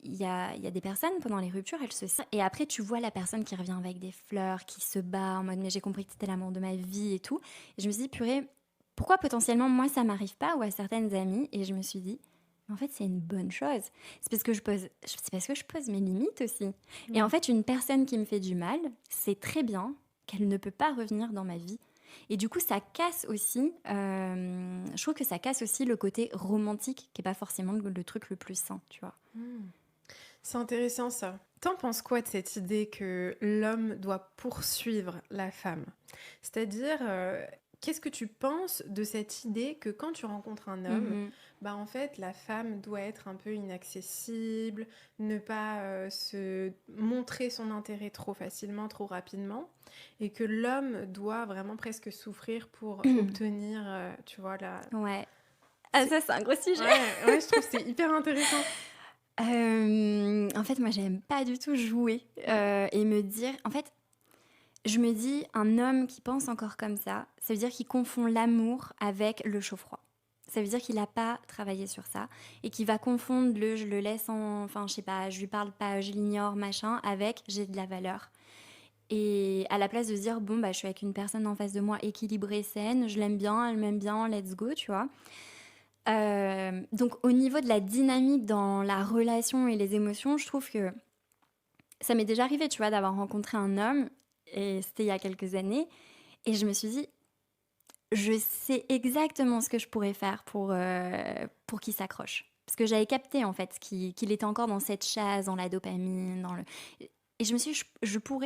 il y a des personnes pendant les ruptures, elles se et après tu vois la personne qui revient avec des fleurs, qui se bat en mode mais j'ai compris que c'était l'amour de ma vie et tout. Et je me suis dit purée, pourquoi potentiellement moi ça m'arrive pas ou à certaines amies. Et je me suis dit en fait c'est une bonne chose. C'est parce que je pose mes limites aussi. Et en Ouais. fait une personne qui me fait du mal, c'est très bien qu'elle ne peut pas revenir dans ma vie. Et du coup, ça casse aussi, je trouve que ça casse aussi le côté romantique, qui n'est pas forcément le truc le plus sain, tu vois. Hmm. C'est intéressant ça. T'en penses quoi de cette idée que l'homme doit poursuivre la femme? C'est-à-dire, qu'est-ce que tu penses de cette idée que quand tu rencontres un homme, Mhm. bah en fait la femme doit être un peu inaccessible, ne pas se montrer son intérêt trop facilement, trop rapidement, et que l'homme doit vraiment presque souffrir pour obtenir, tu vois, la... Ouais. Ah, C'est... ça, c'est un gros sujet. Ouais, ouais, je trouve que c'est hyper intéressant. En fait, moi, j'aime pas du tout jouer Mm. et me dire. En fait, je me dis, un homme qui pense encore comme ça veut dire qu'il confond l'amour avec le chaud-froid. Ça veut dire qu'il n'a pas travaillé sur ça et qu'il va confondre le je le laisse en. Enfin, je sais pas, je lui parle pas, je l'ignore, machin, avec j'ai de la valeur. Et à la place de se dire, bon, bah, je suis avec une personne en face de moi équilibrée, saine, je l'aime bien, elle m'aime bien, let's go, tu vois. Donc, au niveau de la dynamique dans la relation et les émotions, je trouve que ça m'est déjà arrivé, tu vois, d'avoir rencontré un homme, et c'était il y a quelques années, et je me suis dit, je sais exactement ce que je pourrais faire pour qu'il s'accroche. Parce que j'avais capté, en fait, qu'il était encore dans cette chasse, dans la dopamine, dans le... Et je me suis dit, je pourrais